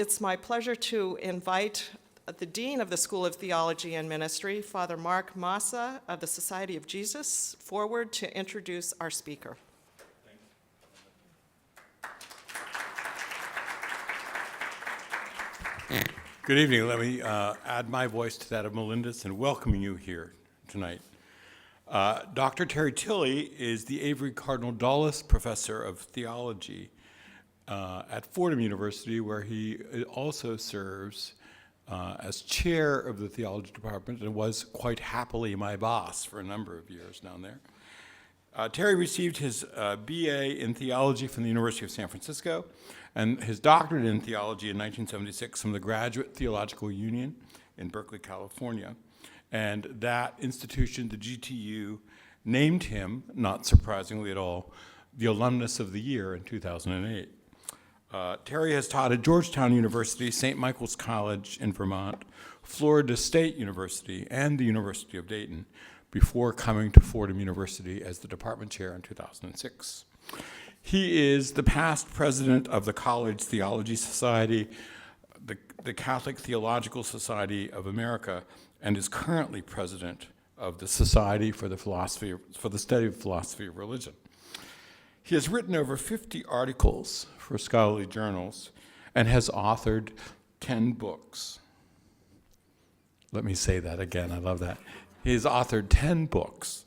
it's my pleasure to invite the Dean of the School of Theology and Ministry, Father Mark Massa of the Society of Jesus, forward to introduce our speaker. Good evening. Let me add my voice to that of Melinda's and welcome you here tonight. Dr. Tilley is the Avery Cardinal Dulles Professor of Theology at Fordham University, where he also serves as chair of the theology department and was quite happily my boss for a number of years down there. Terry received his BA in theology from the University of San Francisco and his doctorate in theology in 1976 from the Graduate Theological Union in Berkeley, California. And that institution, the GTU, named him, not surprisingly at all, the Alumnus of the Year in 2008. Terry has taught at Georgetown University, St. Michael's College in Vermont, Florida State University, and the University of Dayton, before coming to Fordham University as the department chair in 2006. He is the past president of the College Theology Society, the Catholic Theological Society of America, and is currently president of the Society for the Study of Philosophy of Religion. He has written over 50 articles for scholarly journals and has authored 10 books. Let me say that again, I love that. He has authored 10 books,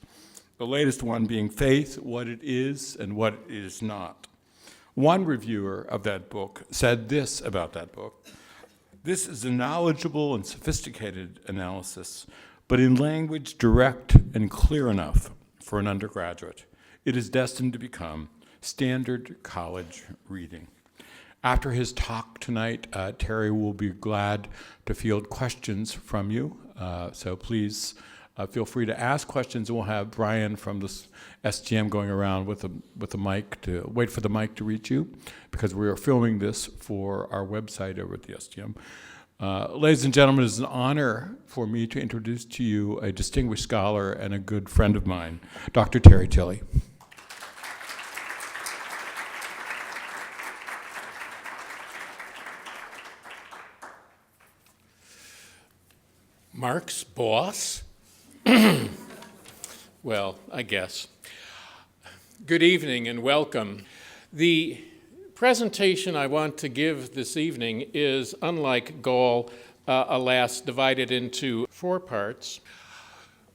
the latest one being Faith, What It Is and What It Is Not. One reviewer of that book said this about that book: "This is a knowledgeable and sophisticated analysis, but in language direct and clear enough for an undergraduate. It is destined to become standard college reading." After his talk tonight, Terry will be glad to field questions from you, so please feel free to ask questions, and we'll have Brian from the STM going around with the mic to wait for the mic to reach you, because we are filming this for our website over at the STM. Ladies and gentlemen, it is an honor for me to introduce to you a distinguished scholar and a good friend of mine, Dr. Terry Tilley. Mark's boss? Well, I guess. Good evening and welcome. The presentation I want to give this evening is, unlike Gaul, alas, divided into 4 parts.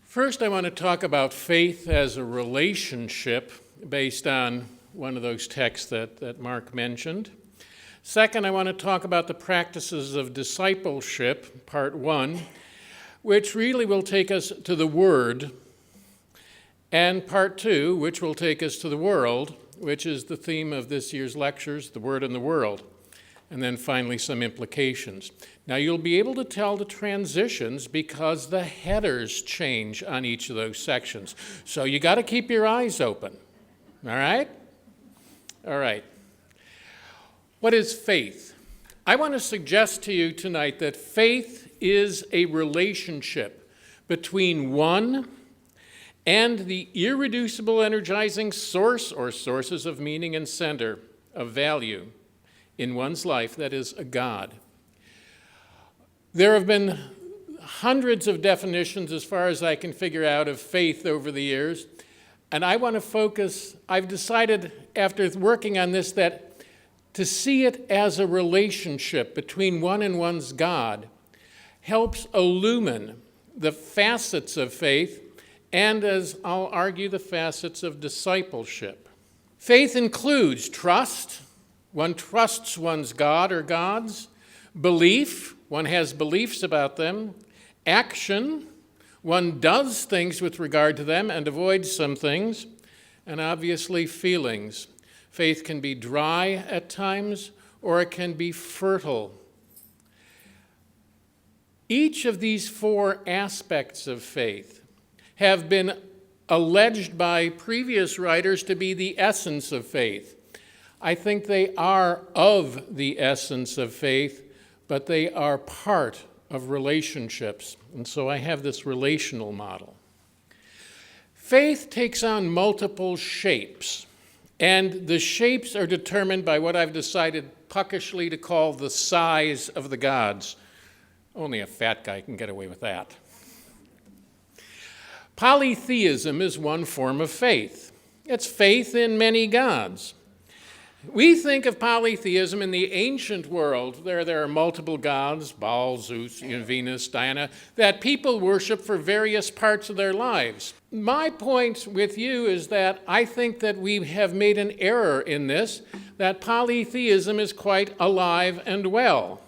First, I want to talk about faith as a relationship based on one of those texts that Mark mentioned. Second, I want to talk about the practices of discipleship, part 1, which really will take us to the Word, and part 2, which will take us to the world, which is the theme of this year's lectures, the Word and the World, and then finally some implications. Now, you'll be able to tell the transitions because the headers change on each of those sections. So you got to keep your eyes open, all right? All right. What is faith? I want to suggest to you tonight that faith is a relationship between one and the irreducible energizing source or sources of meaning and center of value in one's life, that is, a God. There have been hundreds of definitions, as far as I can figure out, of faith over the years, and I want to focus, I've decided after working on this that to see it as a relationship between one and one's God helps illumine the facets of faith and, as I'll argue, the facets of discipleship. Faith includes trust. One trusts one's God or gods. Belief. One has beliefs about them. Action. One does things with regard to them and avoids some things. And obviously, feelings. Faith can be dry at times, or it can be fertile. Each of these 4 aspects of faith have been alleged by previous writers to be the essence of faith. I think they are of the essence of faith, but they are part of relationships. And so I have this relational model. Faith takes on multiple shapes, and the shapes are determined by what I've decided puckishly to call the size of the gods. Only a fat guy can get away with that. Polytheism is one form of faith. It's faith in many gods. We think of polytheism in the ancient world. There are multiple gods, Baal, Zeus, Venus, Diana, that people worship for various parts of their lives. My point with you is that I think that we have made an error in this, that polytheism is quite alive and well.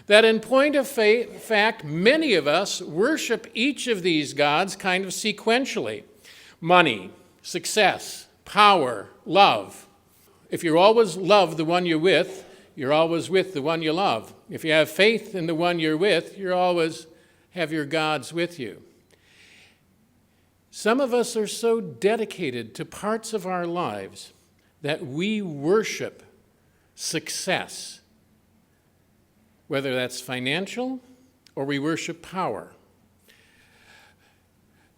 That in point of fact, many of us worship each of these gods kind of sequentially. Money, success, power, love. If you always love the one you're with, you're always with the one you love. If you have faith in the one you're with, you always have your gods with you. Some of us are so dedicated to parts of our lives that we worship success, whether that's financial or we worship power.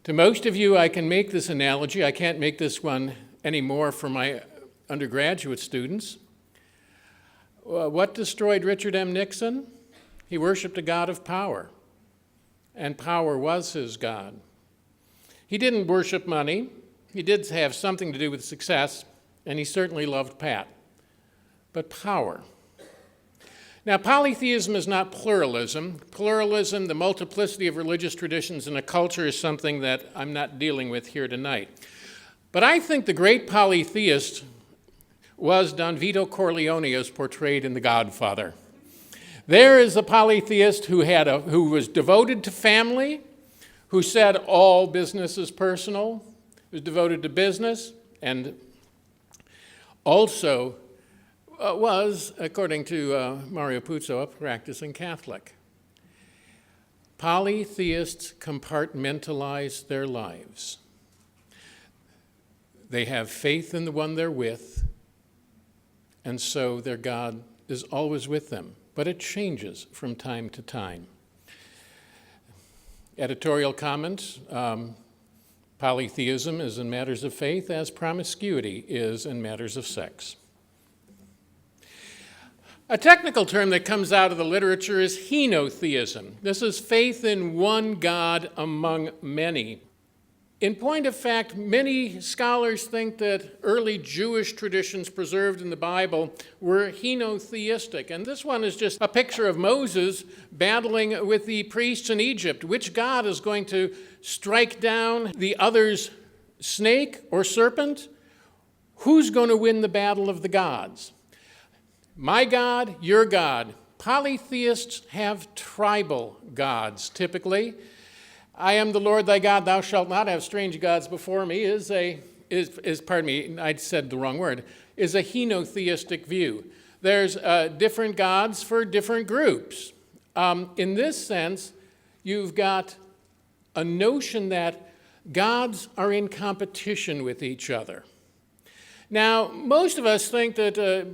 To most of you, I can make this analogy. I can't make this one anymore for my undergraduate students. What destroyed Richard M. Nixon? He worshiped a god of power, and power was his god. He didn't worship money. He did have something to do with success, and he certainly loved Pat. But power. Now, polytheism is not pluralism. Pluralism, the multiplicity of religious traditions in a culture, is something that I'm not dealing with here tonight. But I think the great polytheist was Don Vito Corleone as portrayed in The Godfather. There is a polytheist who was devoted to family, who said all business is personal, was devoted to business, and also was, according to Mario Puzo, a practicing Catholic. Polytheists compartmentalize their lives. They have faith in the one they're with, and so their God is always with them, but it changes from time to time. Editorial comment, polytheism is in matters of faith as promiscuity is in matters of sex. A technical term that comes out of the literature is henotheism. This is faith in one God among many. In point of fact, many scholars think that early Jewish traditions preserved in the Bible were henotheistic. And this one is just a picture of Moses battling with the priests in Egypt. Which God is going to strike down the other's snake or serpent? Who's going to win the battle of the gods? My God, your God. Polytheists have tribal gods, typically. I am the Lord thy God, thou shalt not have strange gods before me, is a henotheistic view. There's different gods for different groups. In this sense, you've got a notion that gods are in competition with each other. Now, most of us think that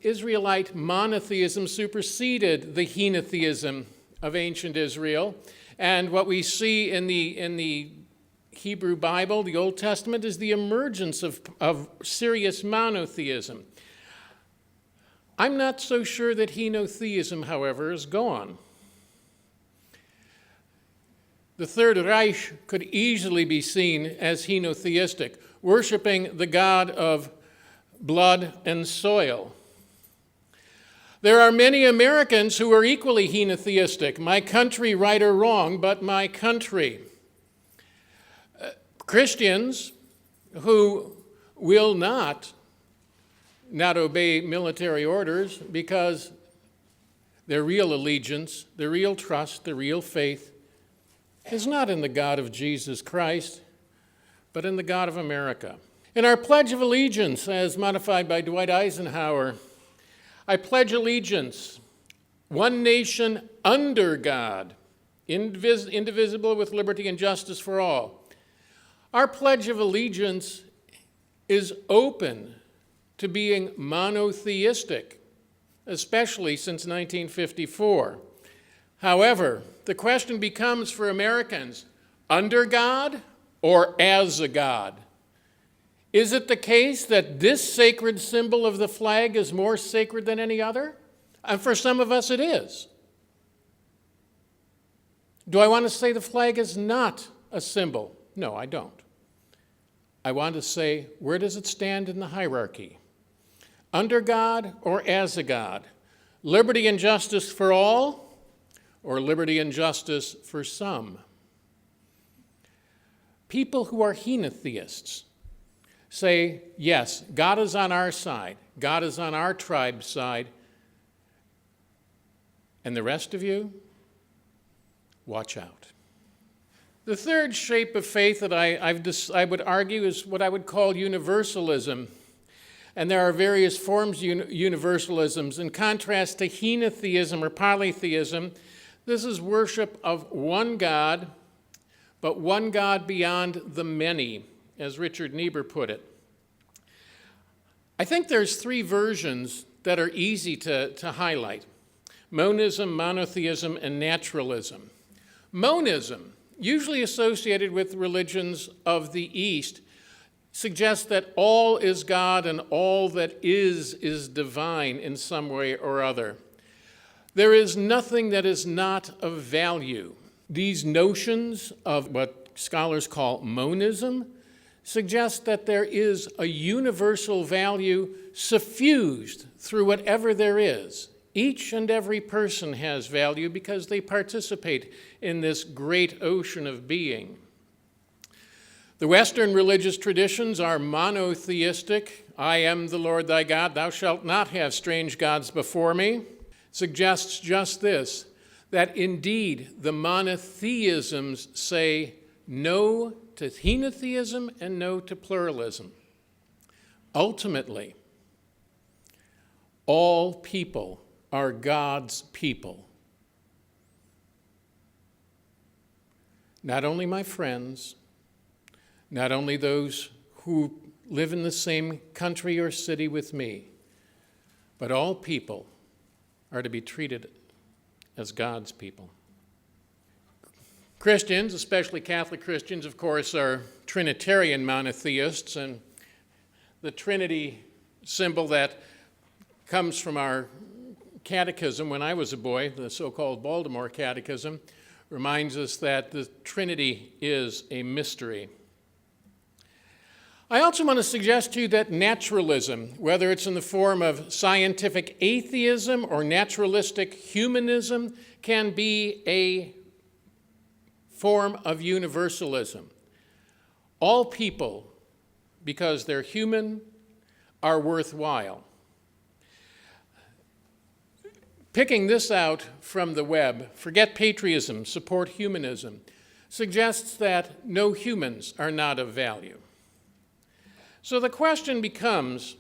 Israelite monotheism superseded the henotheism of ancient Israel. And what we see in the Hebrew Bible, the Old Testament, is the emergence of serious monotheism. I'm not so sure that henotheism, however, is gone. The Third Reich could easily be seen as henotheistic, worshiping the god of blood and soil. There are many Americans who are equally henotheistic. My country, right or wrong, but my country. Christians who will not obey military orders because their real allegiance, their real trust, their real faith is not in the God of Jesus Christ, but in the God of America. In our Pledge of Allegiance, as modified by Dwight Eisenhower, I pledge allegiance, one nation under God, indivisible with liberty and justice for all. Our Pledge of Allegiance is open to being monotheistic, especially since 1954. However, the question becomes for Americans, under God or as a God? Is it the case that this sacred symbol of the flag is more sacred than any other? And for some of us it is. Do I want to say the flag is not a symbol? No, I don't. I want to say, where does it stand in the hierarchy? Under God or as a God? Liberty and justice for all, or liberty and justice for some? People who are henotheists say, yes, God is on our side. God is on our tribe's side. And the rest of you, watch out. The third shape of faith that I would argue is what I would call universalism. And there are various forms of universalisms. In contrast to henotheism or polytheism, this is worship of one God, but one God beyond the many, as Richard Niebuhr put it. I think there's three versions that are easy to highlight: monism, monotheism, and naturalism. Monism, usually associated with religions of the East, suggests that all is God and all that is divine in some way or other. There is nothing that is not of value. These notions of what scholars call monism suggest that there is a universal value suffused through whatever there is. Each and every person has value because they participate in this great ocean of being. The Western religious traditions are monotheistic. I am the Lord thy God, thou shalt not have strange gods before me. Suggests just this, that indeed the monotheisms say no to henotheism and no to pluralism. Ultimately, all people are God's people. Not only my friends, not only those who live in the same country or city with me, but all people are to be treated as God's people. Christians, especially Catholic Christians, of course, are Trinitarian monotheists, and the Trinity symbol that comes from our catechism when I was a boy, the so-called Baltimore Catechism, reminds us that the Trinity is a mystery. I also want to suggest to you that naturalism, whether it's in the form of scientific atheism or naturalistic humanism, can be a form of universalism. All people, because they're human, are worthwhile. Picking this out from the web, forget patriotism, support humanism, suggests that no humans are not of value. So the question becomes,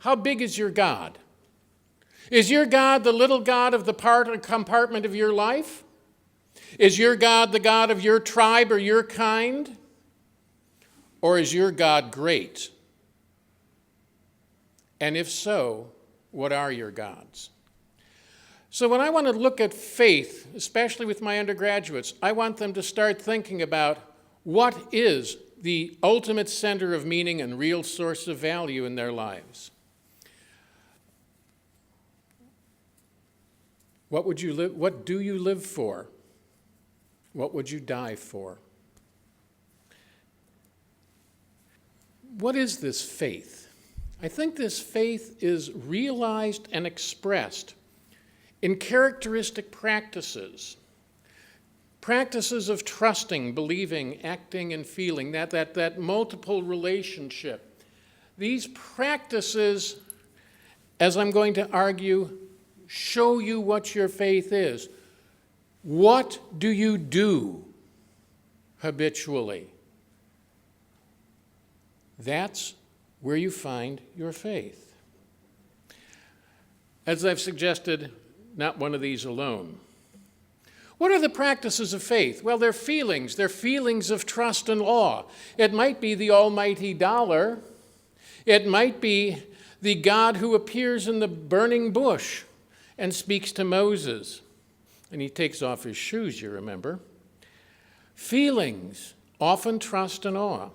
how big is your God? Is your God the little God of the part or compartment of your life? Is your God the God of your tribe or your kind? Or is your God great? And if so, what are your gods? So when I want to look at faith, especially with my undergraduates, I want them to start thinking about what is the ultimate center of meaning and real source of value in their lives. What do you live for? What would you die for? What is this faith? I think this faith is realized and expressed in characteristic practices. Practices of trusting, believing, acting, and feeling, that multiple relationship. These practices, as I'm going to argue, show you what your faith is. What do you do habitually? That's where you find your faith. As I've suggested, not one of these alone. What are the practices of faith? Well, they're feelings. They're feelings of trust and awe. It might be the almighty dollar. It might be the God who appears in the burning bush and speaks to Moses. And he takes off his shoes, you remember. Feelings, often trust and awe.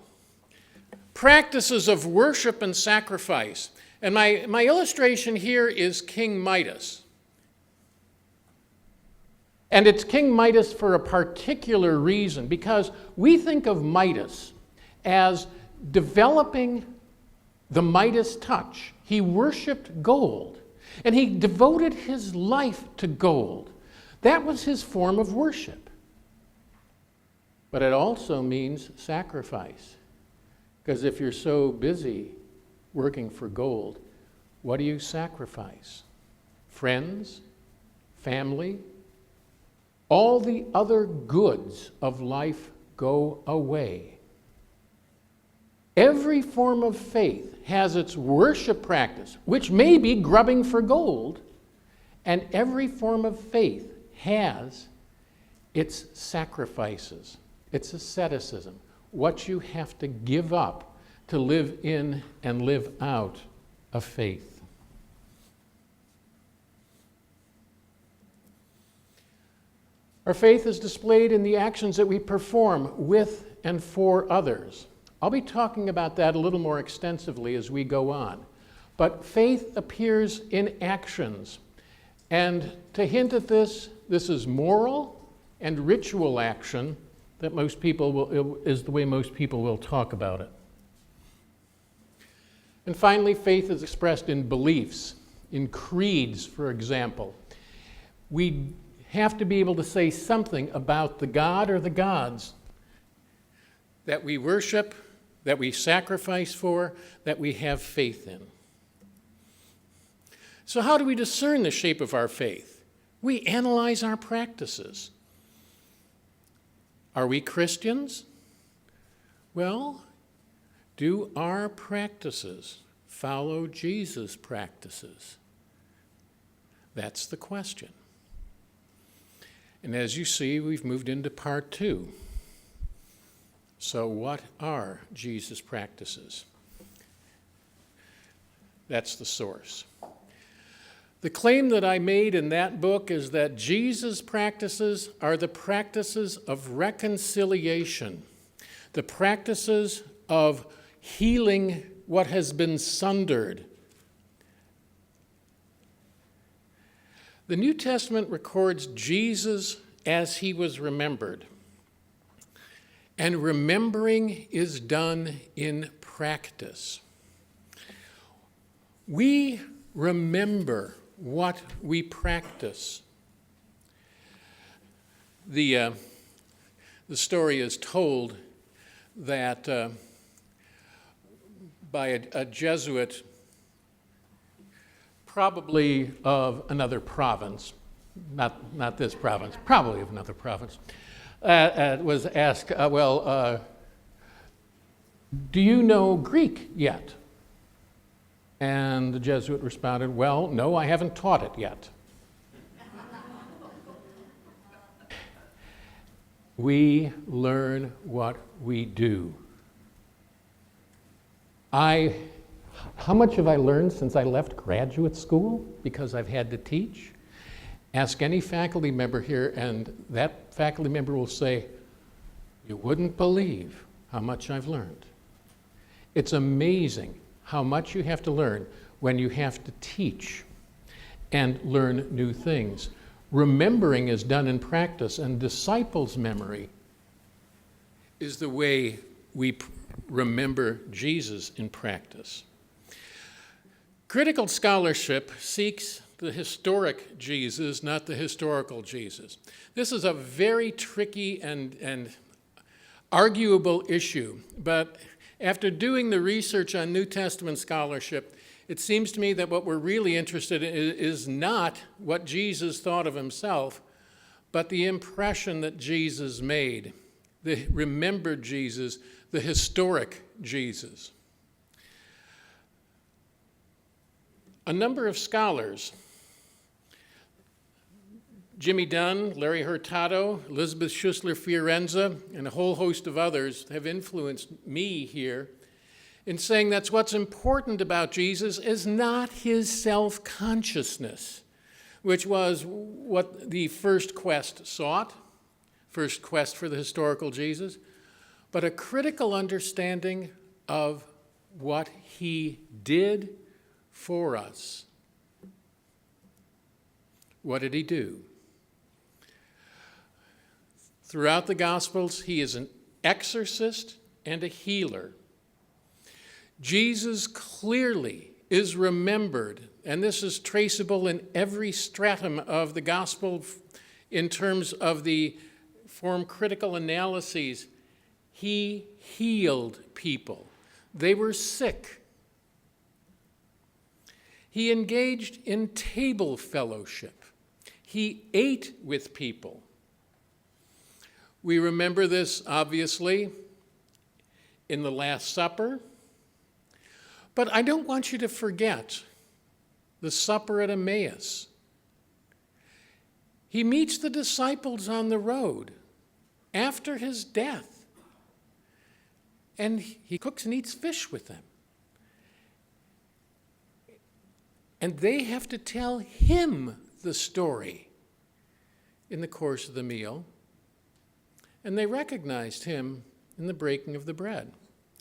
Practices of worship and sacrifice. And my illustration here is King Midas. And it's King Midas for a particular reason, because we think of Midas as developing the Midas touch. He worshiped gold, and he devoted his life to gold. That was his form of worship. But it also means sacrifice, because if you're so busy working for gold, what do you sacrifice? Friends? Family? All the other goods of life go away. Every form of faith has its worship practice, which may be grubbing for gold, and every form of faith has its sacrifices, its asceticism, what you have to give up to live in and live out a faith. Our faith is displayed in the actions that we perform with and for others. I'll be talking about that a little more extensively as we go on. But faith appears in actions. And to hint at this, this is moral and ritual action that most people is the way most people will talk about it. And finally, faith is expressed in beliefs, in creeds, for example. We have to be able to say something about the God or the gods that we worship, that we sacrifice for, that we have faith in. So how do we discern the shape of our faith? We analyze our practices. Are we Christians? Well, do our practices follow Jesus' practices? That's the question. And as you see, we've moved into part 2. So what are Jesus' practices? That's the source. The claim that I made in that book is that Jesus' practices are the practices of reconciliation, the practices of healing what has been sundered. The New Testament records Jesus as he was remembered. And remembering is done in practice. We remember what we practice. The story is told that by a Jesuit, probably of another province, not this province, probably of another province, was asked, do you know Greek yet? And the Jesuit responded, well, no, I haven't taught it yet. We learn what we do. How much have I learned since I left graduate school because I've had to teach? Ask any faculty member here, and that faculty member will say, you wouldn't believe how much I've learned. It's amazing how much you have to learn when you have to teach and learn new things. Remembering is done in practice, and disciples' memory is the way we remember Jesus in practice. Critical scholarship seeks the historic Jesus, not the historical Jesus. This is a very tricky and arguable issue, but after doing the research on New Testament scholarship, it seems to me that what we're really interested in is not what Jesus thought of himself, but the impression that Jesus made, the remembered Jesus, the historic Jesus. A number of scholars, Jimmy Dunn, Larry Hurtado, Elizabeth Schussler-Fiorenza, and a whole host of others have influenced me here in saying that's what's important about Jesus is not his self-consciousness, which was what the first quest sought, first quest for the historical Jesus, but a critical understanding of what he did for us. What did he do? Throughout the Gospels, he is an exorcist and a healer. Jesus clearly is remembered, and this is traceable in every stratum of the Gospel in terms of the form critical analyses. He healed people. They were sick. He engaged in table fellowship. He ate with people. We remember this, obviously, in the Last Supper. But I don't want you to forget the supper at Emmaus. He meets the disciples on the road after his death, and he cooks and eats fish with them. And they have to tell him the story in the course of the meal. And they recognized him in the breaking of the bread.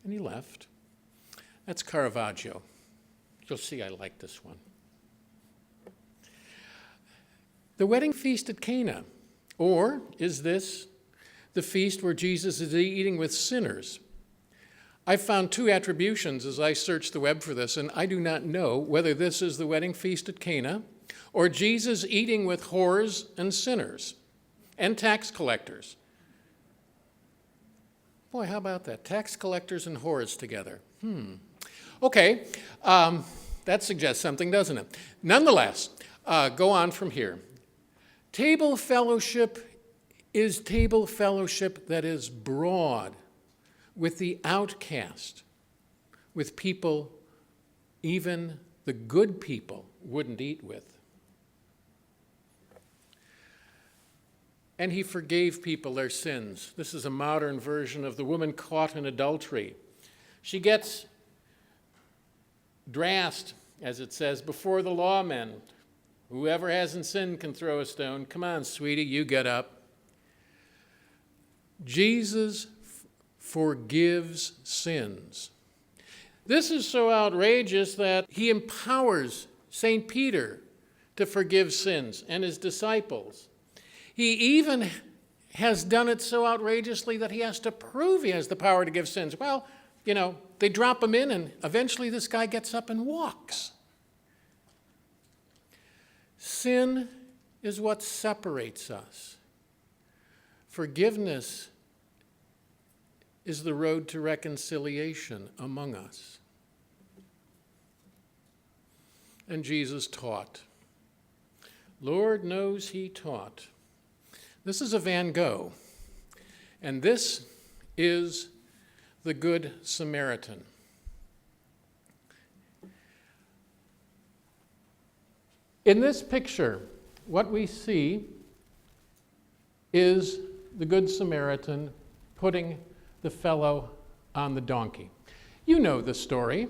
And he left. That's Caravaggio. You'll see I like this one. The wedding feast at Cana. Or is this the feast where Jesus is eating with sinners? I found two attributions as I searched the web for this, and I do not know whether this is the wedding feast at Cana or Jesus eating with whores and sinners and tax collectors. Boy, how about that? Tax collectors and whores together. Okay, that suggests something, doesn't it? Nonetheless, go on from here. Table fellowship is table fellowship that is broad, with the outcast, with people even the good people wouldn't eat with. And he forgave people their sins. This is a modern version of the woman caught in adultery. She gets drassed, as it says, before the lawmen. Whoever hasn't sinned can throw a stone. Come on, sweetie, you get up. Jesus forgives sins. This is so outrageous that he empowers St. Peter to forgive sins and his disciples. He even has done it so outrageously that he has to prove he has the power to give sins. Well, they drop him in, and eventually this guy gets up and walks. Sin is what separates us. Forgiveness is the road to reconciliation among us. And Jesus taught. Lord knows he taught. This is a Van Gogh, and this is the Good Samaritan. In this picture, what we see is the Good Samaritan putting the fellow on the donkey. You know the story.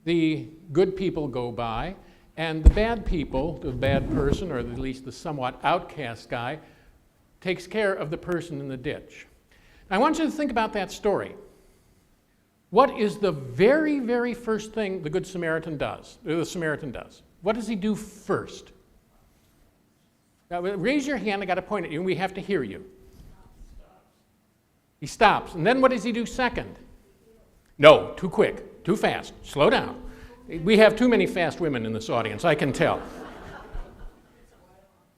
The good people go by, and the bad people, the bad person, or at least the somewhat outcast guy, takes care of the person in the ditch. I want you to think about that story. What is the very, very first thing the Good Samaritan does? The Samaritan does. What does he do first? Now, raise your hand. I got to point at you, and we have to hear you. He stops. And then what does he do second? No, too quick, too fast. Slow down. We have too many fast women in this audience, I can tell.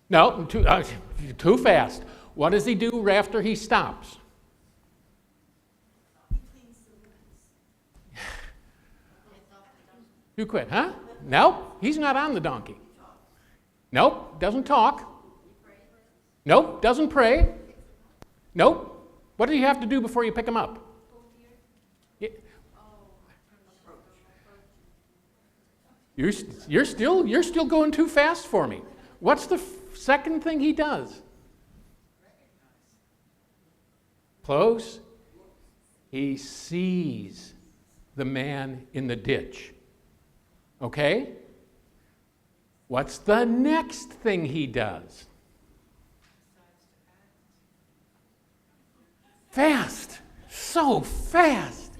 No, too fast. What does he do after he stops? You quit, huh? Nope, he's not on the donkey. Nope, doesn't talk. Nope, doesn't pray. Nope. What do you have to do before you pick him up? You're still going too fast for me. What's the second thing he does? Close. He sees the man in the ditch. Okay? What's the next thing he does? Fast. So fast.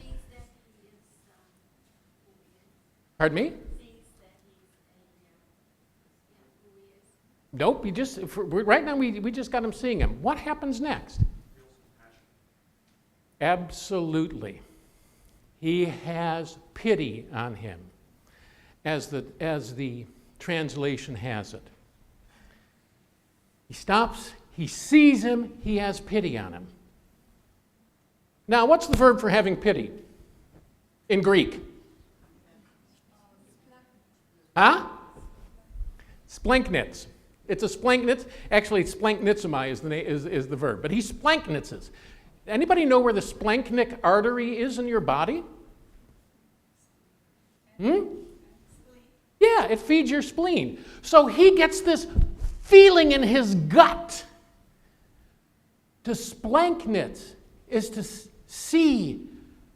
Pardon me? Nope, right now we just got him seeing him. What happens next? Absolutely. He has pity on him, as the translation has it. He stops, he sees him, he has pity on him. Now, what's the verb for having pity in Greek? Huh? Splanknitz. It's a splanknitz. Actually, splanknitzomai is the verb, but he splanknitzes. Anybody know where the splanchnic artery is in your body? Yeah, it feeds your spleen. So he gets this feeling in his gut. To splanknitz is to see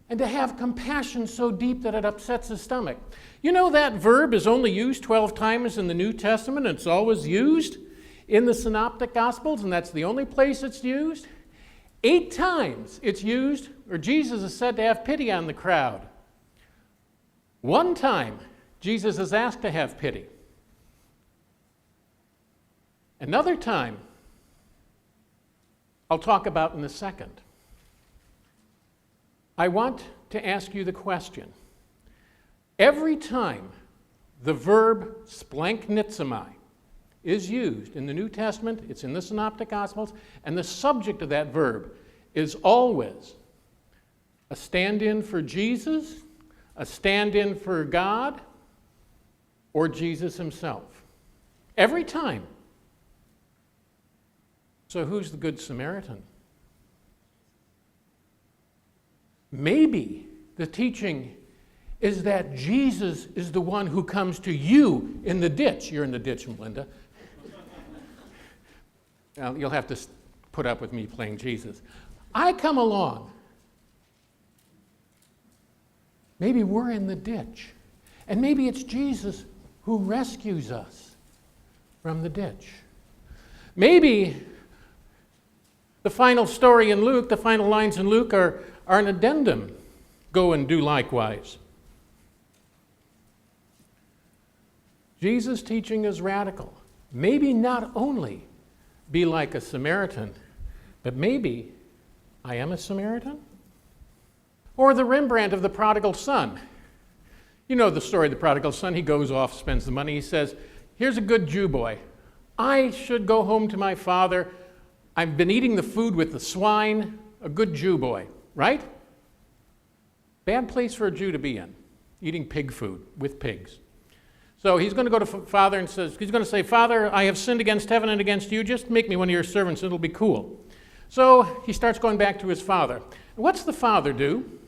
and to have compassion so deep that it upsets his stomach. You know that verb is only used 12 times in the New Testament, and it's always used in the Synoptic Gospels, and that's the only place it's used. 8 times it's used, or Jesus is said to have pity on the crowd. 1 time, Jesus is asked to have pity. Another time, I'll talk about in a second. I want to ask you the question. Every time the verb splanknitzomai is used in the New Testament, it's in the Synoptic Gospels, and the subject of that verb is always a stand-in for Jesus, a stand-in for God, or Jesus himself. Every time. So who's the Good Samaritan? Maybe the teaching is that Jesus is the one who comes to you in the ditch. You're in the ditch, Melinda. Now, you'll have to put up with me playing Jesus. I come along. Maybe we're in the ditch. And maybe it's Jesus who rescues us from the ditch. Maybe the final story in Luke, the final lines in Luke are an addendum. Go and do likewise. Jesus' teaching is radical. Maybe not only be like a Samaritan, but maybe I am a Samaritan? Or the Rembrandt of the prodigal son. You know the story of the prodigal son. He goes off, spends the money. He says, here's a good Jew boy. I should go home to my father. I've been eating the food with the swine. A good Jew boy, right? Bad place for a Jew to be in, eating pig food with pigs. So he's going to go to Father and he's going to say, Father, I have sinned against heaven and against you. Just make me one of your servants. It'll be cool. So he starts going back to his father. What's the father do?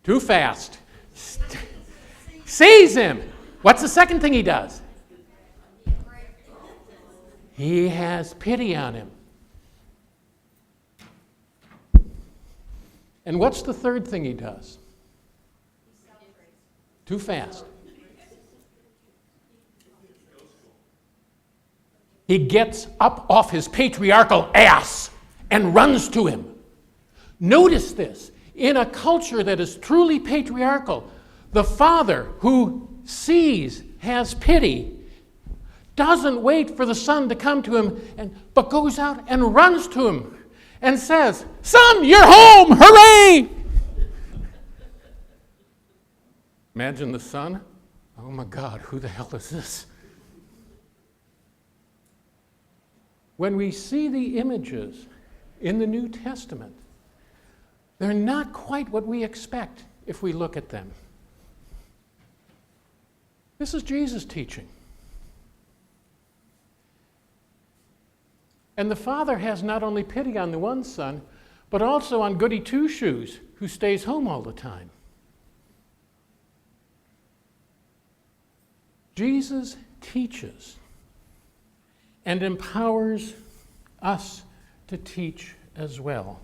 Too fast. Sees him. What's the second thing he does? He has pity on him. And what's the third thing he does? Too fast. He gets up off his patriarchal ass and runs to him. Notice this. In a culture that is truly patriarchal, the father who sees, has pity, doesn't wait for the son to come to him, but goes out and runs to him and says, Son, you're home! Hooray! Imagine the son. Oh my God, who the hell is this? When we see the images in the New Testament, they're not quite what we expect if we look at them. This is Jesus' teaching. And the father has not only pity on the one son, but also on goody two-shoes who stays home all the time. Jesus teaches and empowers us to teach as well.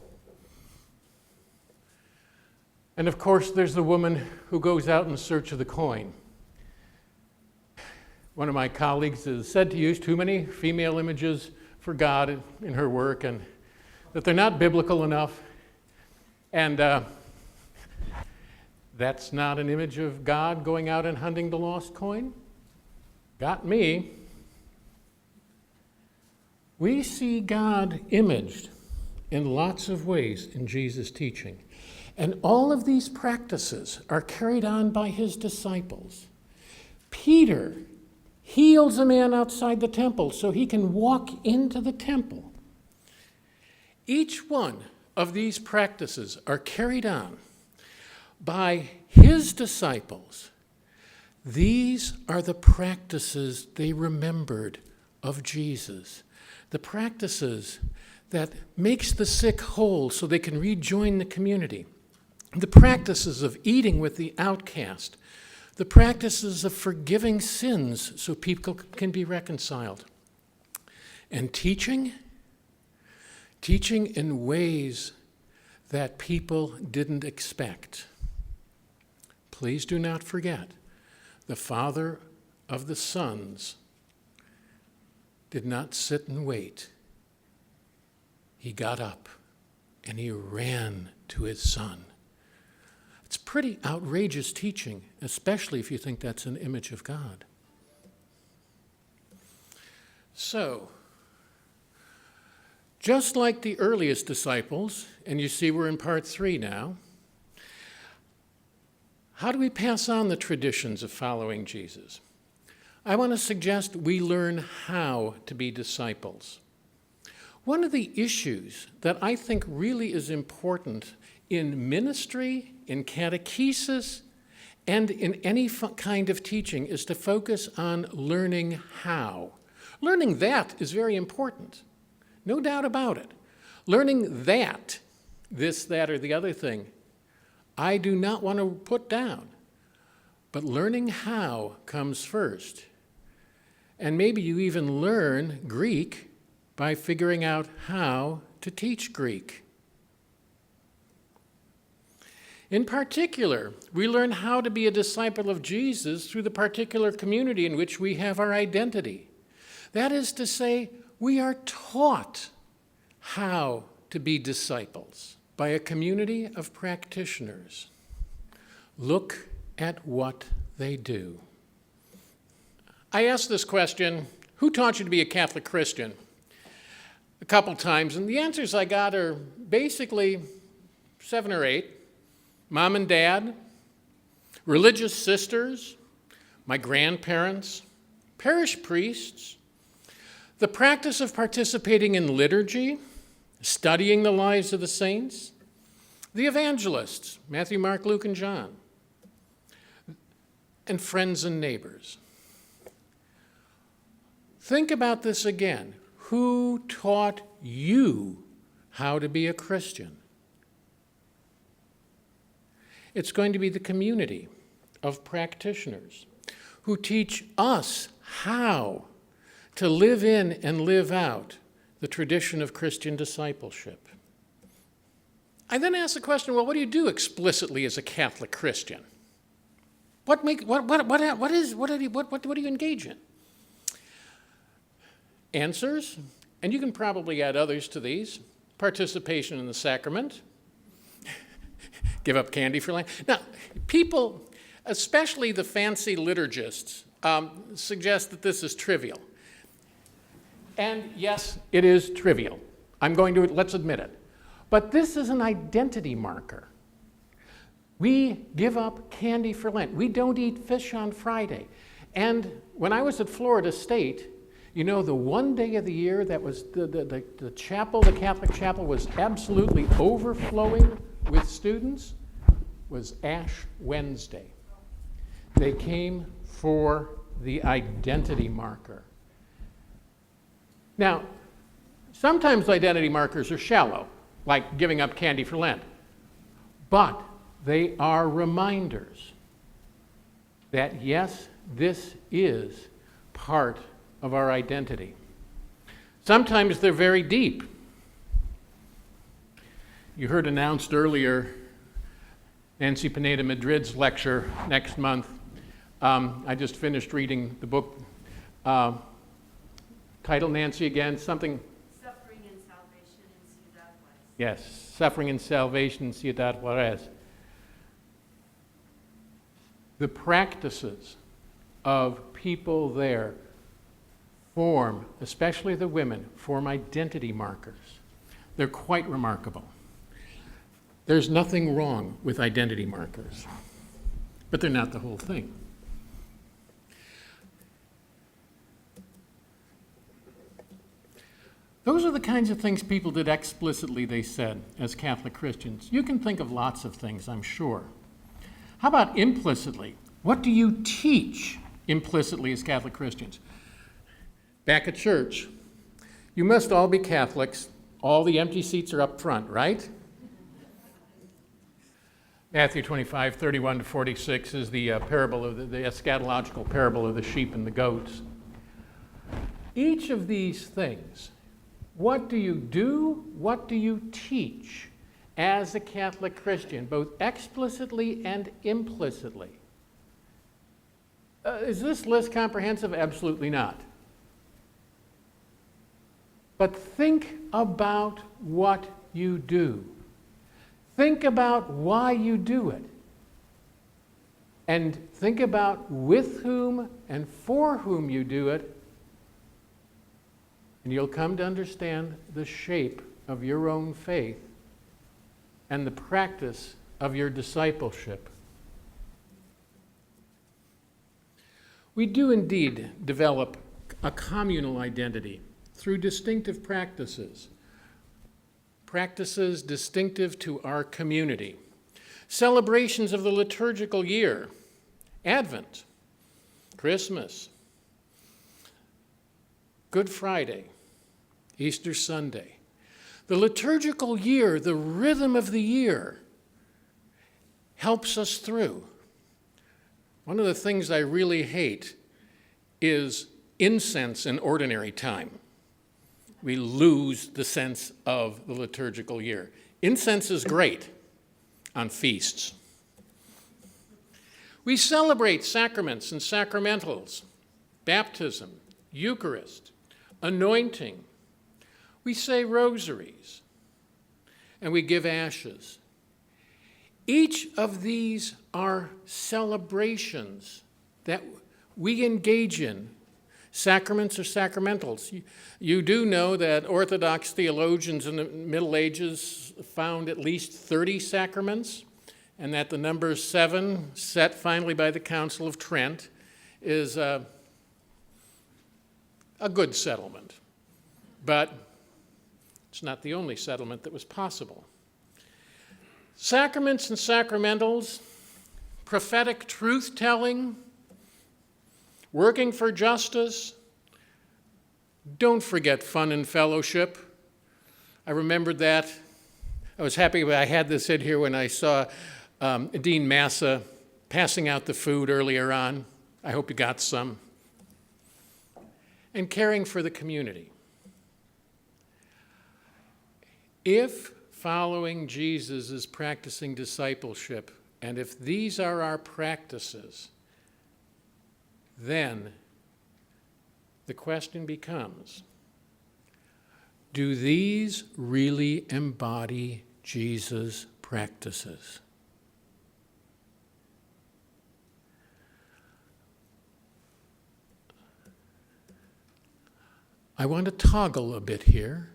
And of course, there's the woman who goes out in search of the coin. One of my colleagues has said to use too many female images for God in her work, and that they're not biblical enough. And That's not an image of God going out and hunting the lost coin? Got me. We see God imaged in lots of ways in Jesus' teaching. And all of these practices are carried on by his disciples. Peter heals a man outside the temple so he can walk into the temple. Each one of these practices are carried on by his disciples. These are the practices they remembered of Jesus, the practices that makes the sick whole so they can rejoin the community, the practices of eating with the outcast, the practices of forgiving sins so people can be reconciled, and teaching in ways that people didn't expect. Please do not forget, the father of the sons did not sit and wait. He got up and he ran to his son. It's pretty outrageous teaching, especially if you think that's an image of God. So, just like the earliest disciples, and you see we're in part 3 now, how do we pass on the traditions of following Jesus? I want to suggest we learn how to be disciples. One of the issues that I think really is important in ministry, in catechesis, and in any kind of teaching is to focus on learning how. Learning that is very important, no doubt about it. Learning that, this, that, or the other thing, I do not want to put down. But learning how comes first. And maybe you even learn Greek by figuring out how to teach Greek. In particular, we learn how to be a disciple of Jesus through the particular community in which we have our identity. That is to say, we are taught how to be disciples by a community of practitioners. Look at what they do. I asked this question, who taught you to be a Catholic Christian? A couple times, and the answers I got are basically 7 or 8. Mom and dad, religious sisters, my grandparents, parish priests, the practice of participating in liturgy, studying the lives of the saints, the evangelists, Matthew, Mark, Luke, and John, and friends and neighbors. Think about this again. Who taught you how to be a Christian? It's going to be the community of practitioners who teach us how to live in and live out the tradition of Christian discipleship. I then ask the question, well, what do you do explicitly as a Catholic Christian? What do you engage in? Answers, and you can probably add others to these: participation in the sacrament, give up candy for Lent. Now, people, especially the fancy liturgists, suggest that this is trivial. And yes, it is trivial. Let's admit it. But this is an identity marker. We give up candy for Lent. We don't eat fish on Friday. And when I was at Florida State, you know, the one day of the year that was the chapel, the Catholic chapel, was absolutely overflowing with students was Ash Wednesday. They came for the identity marker. Now, sometimes identity markers are shallow, like giving up candy for Lent, but they are reminders that, yes, this is part of our identity. Sometimes they're very deep. You heard announced earlier Nancy Pineda Madrid's lecture next month. I just finished reading the book. Title, Nancy, again, something. Suffering and Salvation in Ciudad Juarez. Yes, Suffering and Salvation in Ciudad Juarez. the practices of people there form, especially the women, form identity markers. They're quite remarkable. There's nothing wrong with identity markers, but they're not the whole thing. Those are the kinds of things people did explicitly, they said, as Catholic Christians. You can think of lots of things, I'm sure. How about implicitly? What do you teach implicitly as Catholic Christians? Back at church, you must all be Catholics. All the empty seats are up front, right? Matthew 25, 31 to 46 is the parable of the eschatological parable of the sheep and the goats. Each of these things, what do you do? What do you teach as a Catholic Christian, both explicitly and implicitly? Is this list comprehensive? Absolutely not. But think about what you do. Think about why you do it. And think about with whom and for whom you do it. And you'll come to understand the shape of your own faith and the practice of your discipleship. We do indeed develop a communal identity through distinctive practices, practices distinctive to our community. Celebrations of the liturgical year, Advent, Christmas, Good Friday, Easter Sunday. The liturgical year, the rhythm of the year, helps us through. One of the things I really hate is incense in ordinary time. We lose the sense of the liturgical year. Incense is great on feasts. We celebrate sacraments and sacramentals, baptism, Eucharist, anointing. We say rosaries, and we give ashes. Each of these are celebrations that we engage in. Sacraments or sacramentals. You do know that Orthodox theologians in the Middle Ages found at least 30 sacraments, and that the number 7, set finally by the Council of Trent, is a good settlement. But it's not the only settlement that was possible. Sacraments and sacramentals, prophetic truth-telling, working for justice. Don't forget fun and fellowship. I remembered that. I was happy I had this in here when I saw Dean Massa passing out the food earlier on. I hope you got some. And caring for the community. If following Jesus is practicing discipleship, and if these are our practices, then the question becomes, do these really embody Jesus' practices? I want to toggle a bit here.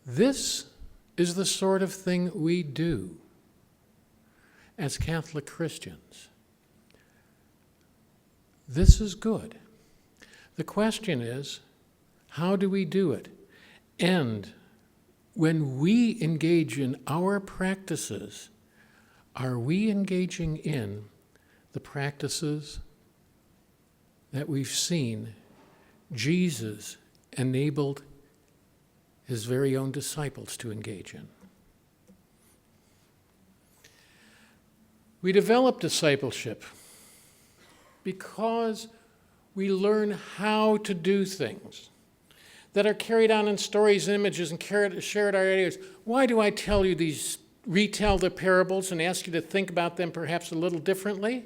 This is the sort of thing we do as Catholic Christians. This is good. The question is, how do we do it? And when we engage in our practices, are we engaging in the practices that we've seen Jesus enabled his very own disciples to engage in? We develop discipleship because we learn how to do things that are carried on in stories, images, and shared ideas. Why do I tell you these, retell the parables and ask you to think about them perhaps a little differently?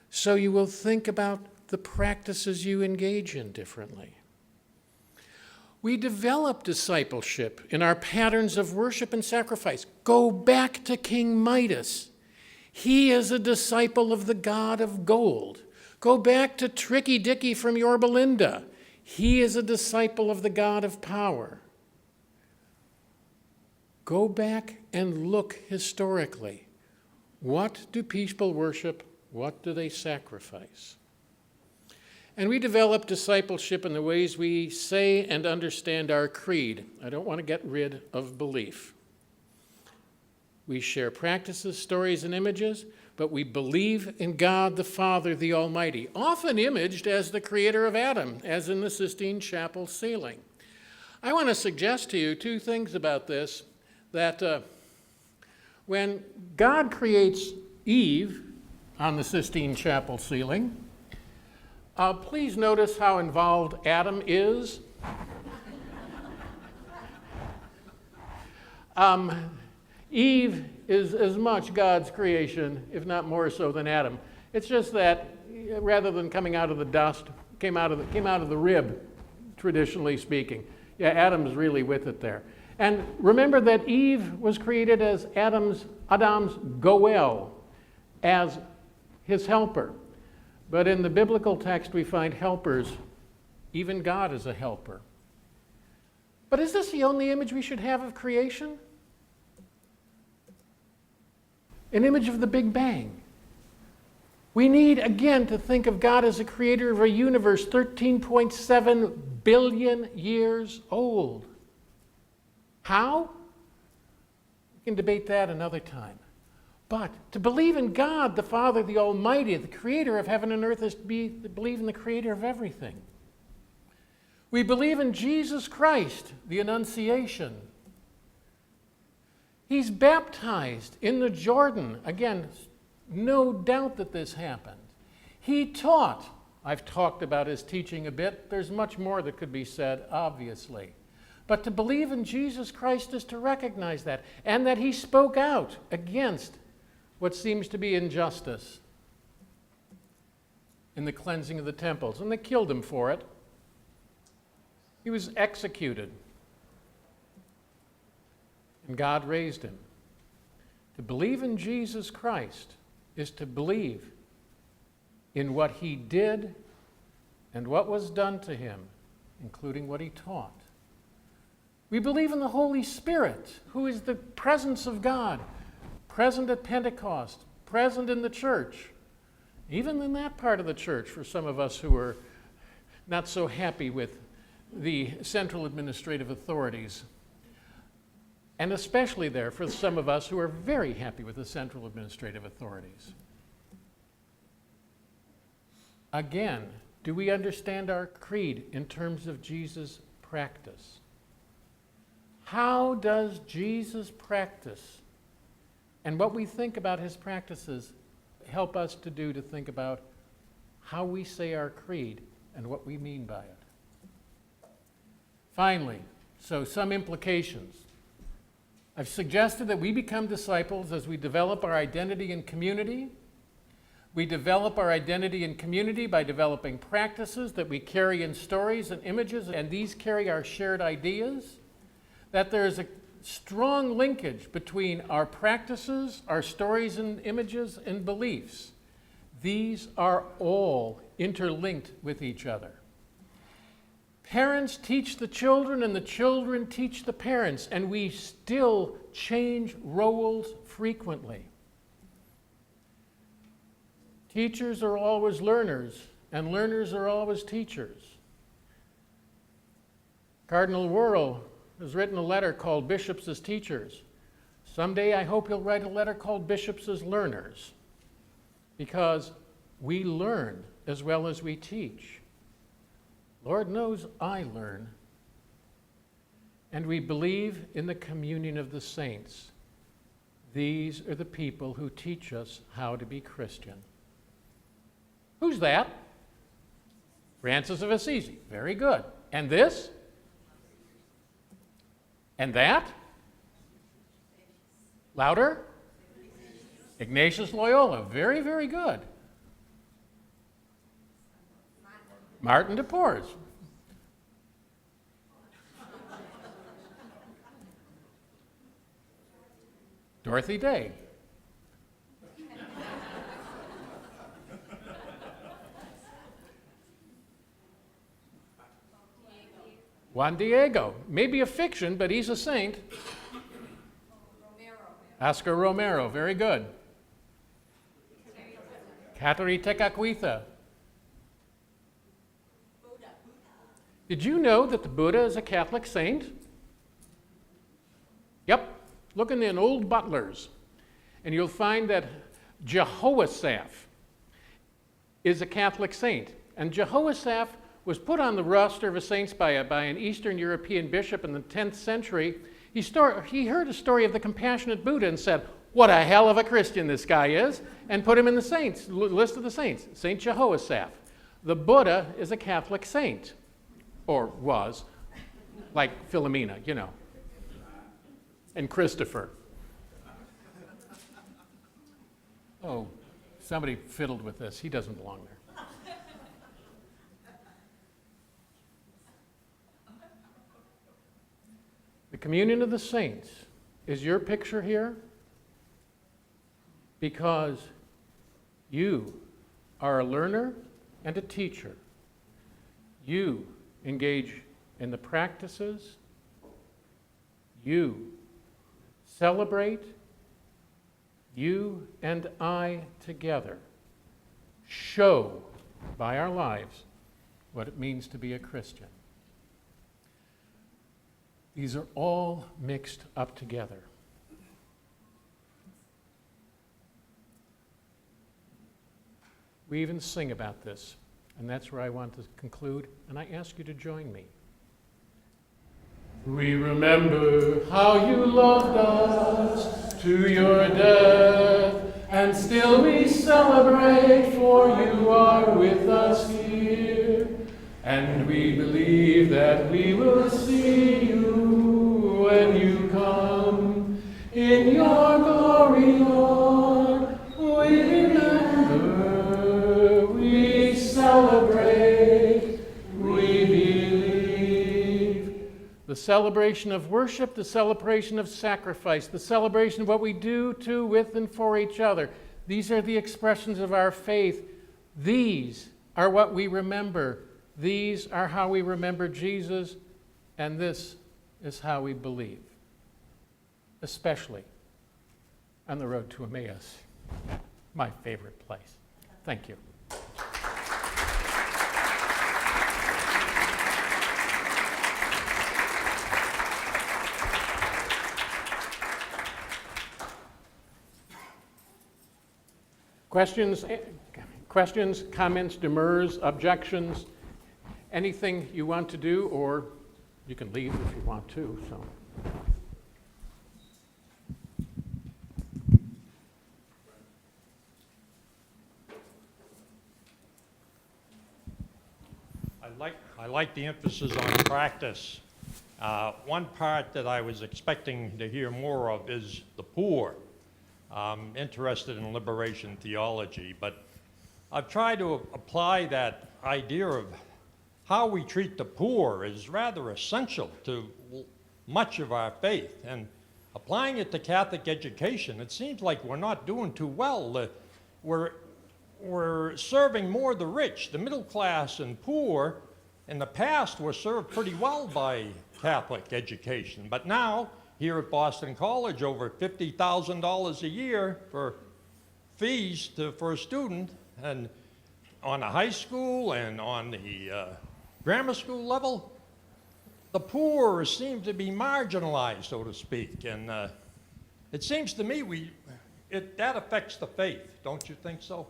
So you will think about the practices you engage in differently. We develop discipleship in our patterns of worship and sacrifice. Go back to King Midas. He is a disciple of the God of gold. Go back to Tricky Dicky from Yorba Linda. He is a disciple of the God of power. Go back and look historically. What do people worship? What do they sacrifice? And we develop discipleship in the ways we say and understand our creed. I don't want to get rid of belief. We share practices, stories, and images, but we believe in God the Father, the Almighty, often imaged as the creator of Adam, as in the Sistine Chapel ceiling. I want to suggest to you two things about this, that when God creates Eve on the Sistine Chapel ceiling, please notice how involved Adam is. Eve is as much God's creation, if not more so, than Adam. It's just that rather than coming out of the dust, came out of the rib, traditionally speaking. Yeah, Adam's really with it there. And remember that Eve was created as Adam's goel, as his helper. But in the biblical text we find helpers. Even God is a helper. But is this the only image we should have of creation? An image of the Big Bang. We need, again, to think of God as a creator of a universe 13.7 billion years old. How? We can debate that another time. But to believe in God, the Father, the Almighty, the creator of heaven and earth, is to believe in the creator of everything. We believe in Jesus Christ, the Annunciation. He's baptized in the Jordan. Again, no doubt that this happened. He taught. I've talked about his teaching a bit. There's much more that could be said, obviously. But to believe in Jesus Christ is to recognize that, and that he spoke out against what seems to be injustice in the cleansing of the temples. And they killed him for it. He was executed. And God raised him. To believe in Jesus Christ is to believe in what he did and what was done to him, including what he taught. We believe in the Holy Spirit, who is the presence of God, present at Pentecost, present in the church, even in that part of the church for some of us who are not so happy with the central administrative authorities. And especially there for some of us who are very happy with the central administrative authorities. Again, do we understand our creed in terms of Jesus' practice? How does Jesus practice? And what we think about his practices help us to think about how we say our creed and what we mean by it. Finally, so some implications. I've suggested that we become disciples as we develop our identity in community. We develop our identity in community by developing practices that we carry in stories and images, and these carry our shared ideas. That there is a strong linkage between our practices, our stories and images, and beliefs. These are all interlinked with each other. Parents teach the children, and the children teach the parents, and we still change roles frequently. Teachers are always learners, and learners are always teachers. Cardinal Wuerl has written a letter called Bishops as Teachers. Someday I hope he'll write a letter called Bishops as Learners, because we learn as well as we teach. Lord knows I learn. And we believe in the communion of the saints. These are the people who teach us how to be Christian. Who's that? Francis of Assisi. Very good. And this? And that? Louder? Ignatius Loyola. Very, very good. Martin de Porres. Dorothy Day. Juan Diego. Maybe a fiction, but he's a saint. Oscar Romero, very good. Kateri Tekakwitha. Did you know that the Buddha is a Catholic saint? Yep. Look in the old butlers, and you'll find that Jehoshaphat is a Catholic saint. And Jehoshaphat was put on the roster of the saints by an Eastern European bishop in the 10th century. He heard a story of the compassionate Buddha and said, what a hell of a Christian this guy is, and put him in the saints, list of the saints, Saint Jehoshaphat. The Buddha is a Catholic saint, or was, like Philomena, you know, and Christopher. Oh, somebody fiddled with this. He doesn't belong there. The communion of the saints is your picture here because you are a learner and a teacher. You engage in the practices. You celebrate. You and I together show by our lives what it means to be a Christian. These are all mixed up together. We even sing about this, and that's where I want to conclude, and I ask you to join me. We remember how you loved us to your death, and still we celebrate, for you are with us here. And we believe that we will see you when you come in your glory, Lord. We remember, we celebrate, we believe. The celebration of worship, the celebration of sacrifice, the celebration of what we do to, with, and for each other. These are the expressions of our faith. These are what we remember. These are how we remember Jesus, and this is how we believe, especially on the road to Emmaus, my favorite place. Thank you. Questions, comments, demurs, objections, anything you want to do, or you can leave if you want to. So. I like the emphasis on practice. One part that I was expecting to hear more of is the poor. I'm interested in liberation theology, but I've tried to apply that idea of how we treat the poor is rather essential to much of our faith. And applying it to Catholic education, it seems like we're not doing too well. We're serving more the rich, the middle class and poor. In the past, were served pretty well by Catholic education. But now, here at Boston College, over $50,000 a year for fees for a student, and on the high school and on the grammar school level, the poor seem to be marginalized, so to speak. And it seems to me that affects the faith. Don't you think so?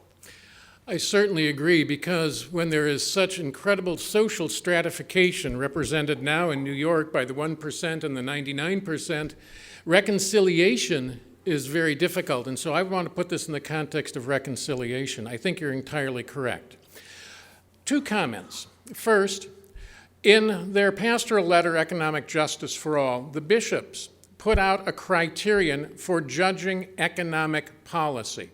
I certainly agree, because when there is such incredible social stratification represented now in New York by the 1% and the 99%, reconciliation is very difficult. And so I want to put this in the context of reconciliation. I think you're entirely correct. Two comments. First, in their pastoral letter, Economic Justice for All, the bishops put out a criterion for judging economic policy.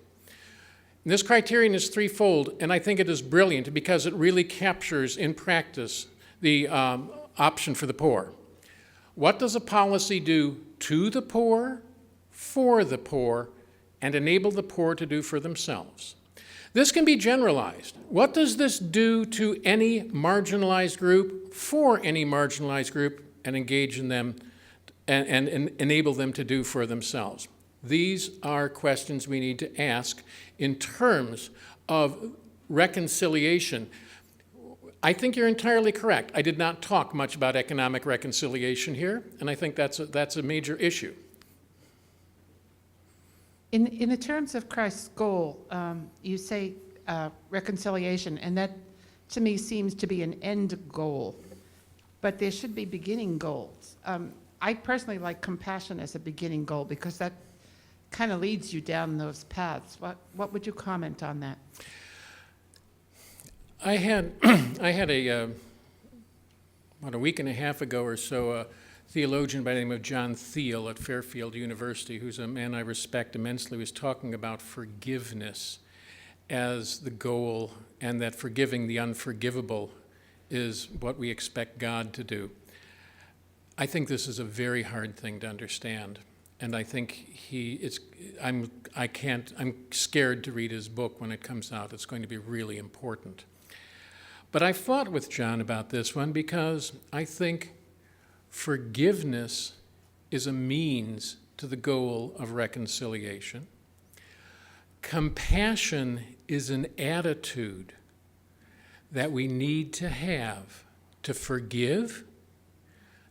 And this criterion is threefold, and I think it is brilliant because it really captures in practice the option for the poor. What does a policy do to the poor, for the poor, and enable the poor to do for themselves? This can be generalized. What does this do to any marginalized group, for any marginalized group, and engage in them and enable them to do for themselves? These are questions we need to ask in terms of reconciliation. I think you're entirely correct. I did not talk much about economic reconciliation here, and I think that's a major issue. In the terms of Christ's goal, you say reconciliation, and that to me seems to be an end goal, but there should be beginning goals. I personally like compassion as a beginning goal because that kind of leads you down those paths. What would you comment on that? I had about a week and a half ago or so, a theologian by the name of John Thiel at Fairfield University, who's a man I respect immensely, was talking about forgiveness as the goal, and that forgiving the unforgivable is what we expect God to do. I think this is a very hard thing to understand, and I think I'm scared to read his book when it comes out. It's going to be really important. But I fought with John about this one because I think forgiveness is a means to the goal of reconciliation. Compassion is an attitude that we need to have to forgive,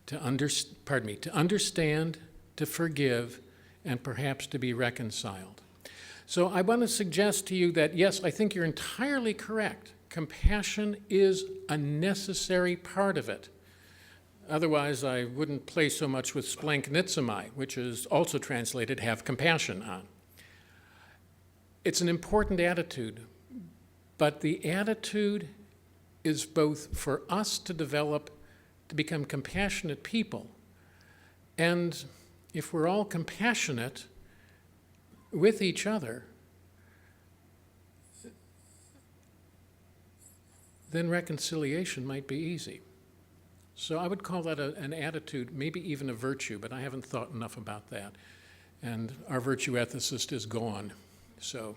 to understand, to forgive, and perhaps to be reconciled. So I want to suggest to you that, yes, I think you're entirely correct. Compassion is a necessary part of it. Otherwise, I wouldn't play so much with splanknitsomai, which is also translated have compassion on. It's an important attitude, but the attitude is both for us to develop to become compassionate people. And if we're all compassionate with each other, then reconciliation might be easy. So I would call that an attitude, maybe even a virtue, but I haven't thought enough about that. And our virtue ethicist is gone. So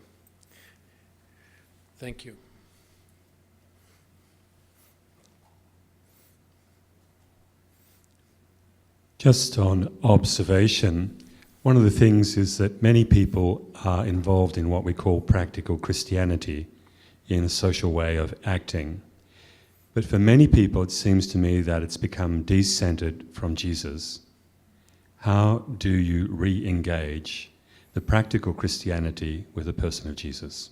thank you. Just on observation, one of the things is that many people are involved in what we call practical Christianity, in a social way of acting. But for many people, it seems to me that it's become decentered from Jesus. How do you re-engage the practical Christianity with the person of Jesus?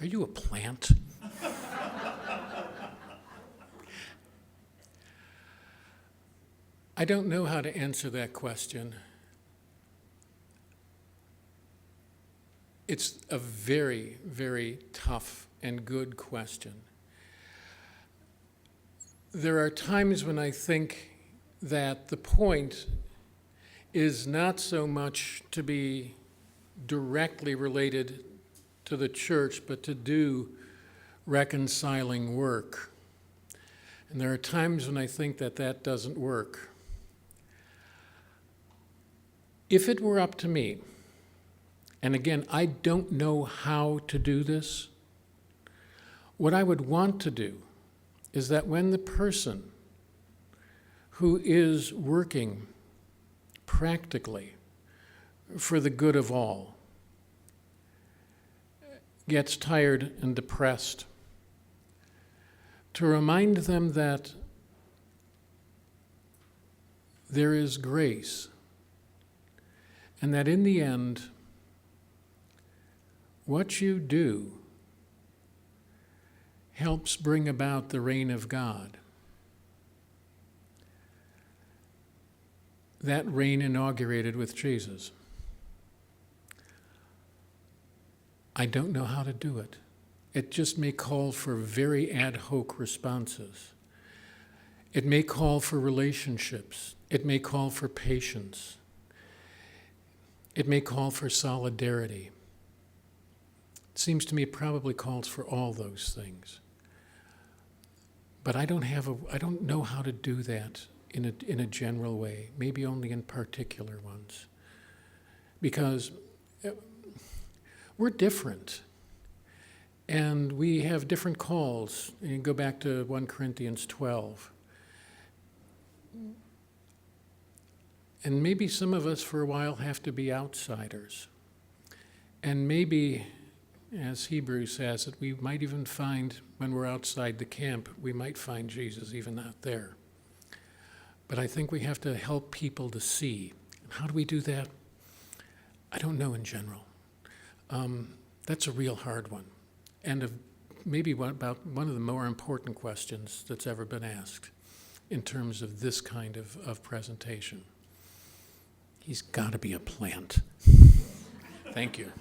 Are you a plant? I don't know how to answer that question. It's a very, very tough and good question. There are times when I think that the point is not so much to be directly related to the church, but to do reconciling work. And there are times when I think that that doesn't work. If it were up to me, and again, I don't know how to do this, what I would want to do is that when the person who is working practically for the good of all gets tired and depressed, to remind them that there is grace, and that in the end, what you do helps bring about the reign of God. That reign inaugurated with Jesus. I don't know how to do it. It just may call for very ad hoc responses. It may call for relationships. It may call for patience. It may call for solidarity. It seems to me it probably calls for all those things. But I don't know how to do that in a general way, maybe only in particular ones. Because we're different, and we have different calls. And you go back to 1 Corinthians 12. And maybe some of us for a while have to be outsiders. And maybe, as Hebrews says, that we might even find, when we're outside the camp, we might find Jesus even out there. But I think we have to help people to see. And how do we do that? I don't know in general. That's a real hard one. And maybe about one of the more important questions that's ever been asked in terms of this kind of presentation. He's got to be a plant. Thank you.